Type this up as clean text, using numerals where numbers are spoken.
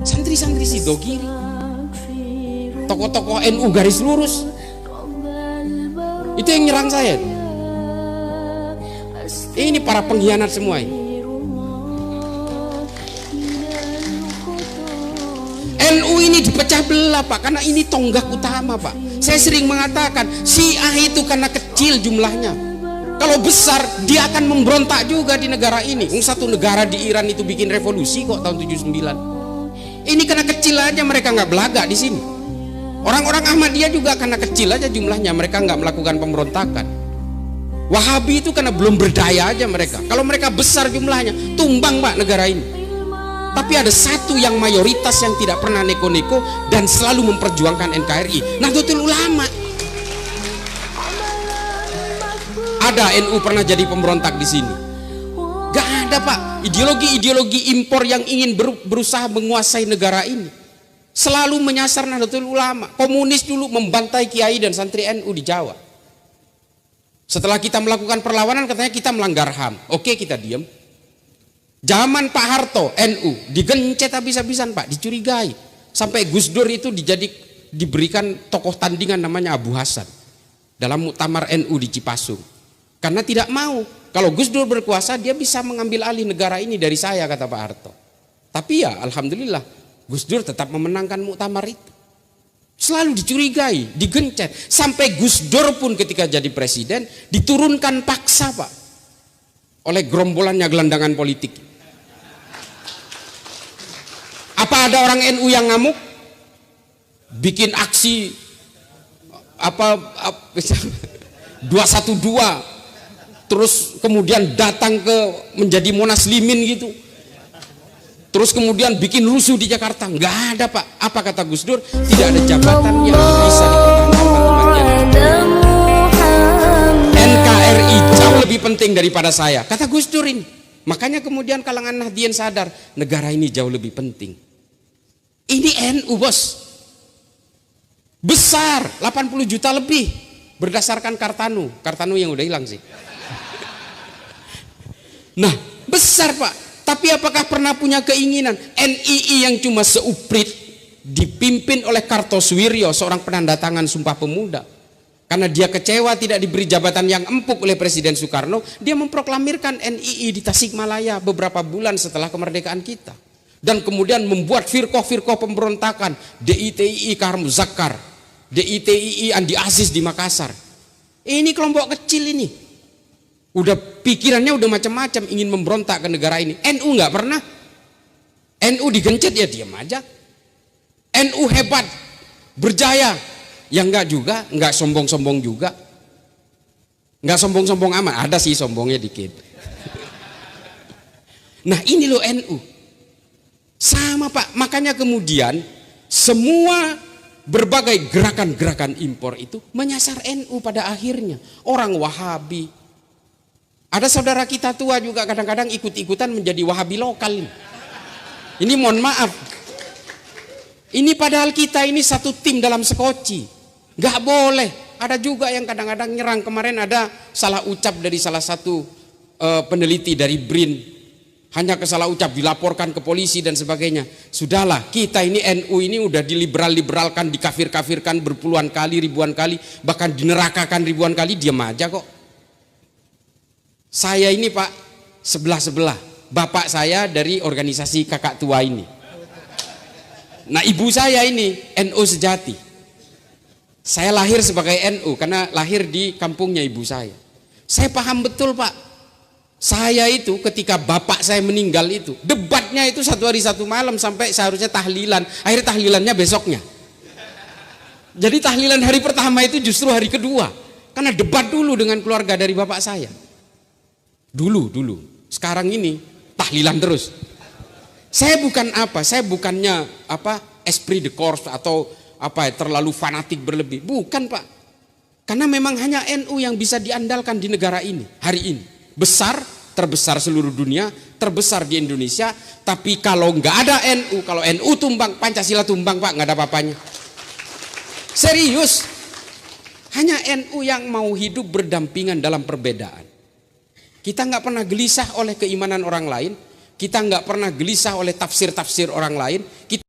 Santri-santri Sidogiri, tokoh-tokoh NU garis lurus, itu yang nyerang saya. Ini para pengkhianat semua ini. NU ini dipecah belah Pak, karena ini tonggak utama Pak. Saya sering mengatakan Syiah itu karena kecil jumlahnya, kalau besar dia akan memberontak juga di negara ini. Satu negara di Iran itu bikin revolusi kok tahun 79. Ini karena kecil aja mereka nggak belagak di sini. Orang-orang Ahmadiyah juga karena kecil aja jumlahnya, mereka nggak melakukan pemberontakan. Wahabi itu karena belum berdaya aja mereka. Kalau mereka besar jumlahnya, tumbang Pak negara ini. Tapi ada satu yang mayoritas yang tidak pernah neko-neko dan selalu memperjuangkan NKRI, Nahdlatul Ulama. Ada NU pernah jadi pemberontak di sini? Gak ada Pak. Ideologi-ideologi impor yang ingin berusaha menguasai negara ini selalu menyasar Nahdlatul Ulama. Komunis dulu membantai kiai dan santri NU di Jawa. Setelah kita melakukan perlawanan katanya kita melanggar HAM. Oke, kita diam. Zaman Pak Harto NU digencet habis-habisan Pak, dicurigai. Sampai Gus Dur itu diberikan tokoh tandingan namanya Abu Hasan dalam muktamar NU di Cipasung. Karena tidak mau, kalau Gus Dur berkuasa dia bisa mengambil alih negara ini dari saya, kata Pak Harto. Tapi ya alhamdulillah Gus Dur tetap memenangkan muktamar itu. Selalu dicurigai, digencet. Sampai Gus Dur pun ketika jadi presiden diturunkan paksa Pak oleh gerombolannya gelandangan politik. Apa ada orang NU yang ngamuk? Bikin aksi 212, terus kemudian datang ke menjadi Monas Limin gitu, terus kemudian bikin rusuh di Jakarta. Nggak ada Pak. Apa kata Gus Dur? Tidak ada jabatan yang bisa dipertahankan. NKRI jauh lebih penting daripada saya, kata Gus Dur ini. Makanya kemudian kalangan Nahdien sadar negara ini jauh lebih penting. Ini NU bos, besar 80 juta lebih berdasarkan Kartanu yang udah hilang sih. Nah besar Pak. Tapi apakah pernah punya keinginan NII yang cuma seuprit dipimpin oleh Kartosuwiryo, seorang penanda tangan Sumpah Pemuda, karena dia kecewa tidak diberi jabatan yang empuk oleh Presiden Soekarno, dia memproklamirkan NII di Tasikmalaya beberapa bulan setelah kemerdekaan kita, dan kemudian membuat firqoh-firqoh pemberontakan, DITII Kahar Muzakkar, DITII Andi Aziz di Makassar. Ini kelompok kecil ini udah pikirannya udah macam-macam, ingin memberontak ke negara ini. NU nggak pernah. NU digencet ya diam aja. NU hebat, berjaya, ya enggak juga, enggak sombong-sombong juga. Enggak sombong-sombong amat, ada sih sombongnya dikit. Nah ini loh NU. Sama Pak, makanya kemudian semua berbagai gerakan-gerakan impor itu menyasar NU pada akhirnya. Orang Wahabi, ada saudara kita tua juga kadang-kadang ikut-ikutan menjadi Wahabi lokal. Ini mohon maaf, ini padahal kita ini satu tim dalam sekoci, nggak boleh. Ada juga yang kadang-kadang nyerang. Kemarin ada salah ucap dari salah satu peneliti dari BRIN, hanya kesalah ucap dilaporkan ke polisi dan sebagainya. Sudahlah, kita ini NU ini udah diliberal-liberalkan, dikafir-kafirkan berpuluhan kali, ribuan kali, bahkan dinerakakan ribuan kali, diam aja kok. Saya ini Pak sebelah-sebelah, bapak saya dari organisasi kakak tua ini. Nah ibu saya ini NU sejati. Saya lahir sebagai NU karena lahir di kampungnya ibu saya. Saya paham betul Pak. Saya itu ketika bapak saya meninggal itu, debatnya itu 1 hari 1 malam sampai seharusnya tahlilan. Akhirnya tahlilannya besoknya. Jadi tahlilan hari pertama itu justru hari kedua. Karena debat dulu dengan keluarga dari bapak saya. Dulu. Sekarang ini tahlilan terus. Saya bukan saya bukannya esprit de corps atau terlalu fanatik berlebih. Bukan Pak. Karena memang hanya NU yang bisa diandalkan di negara ini hari ini. Besar, terbesar seluruh dunia, terbesar di Indonesia. Tapi kalau nggak ada NU, kalau NU tumbang, Pancasila tumbang Pak, nggak ada apa-apanya. Serius, hanya NU yang mau hidup berdampingan dalam perbedaan. Kita nggak pernah gelisah oleh keimanan orang lain, kita nggak pernah gelisah oleh tafsir-tafsir orang lain. Kita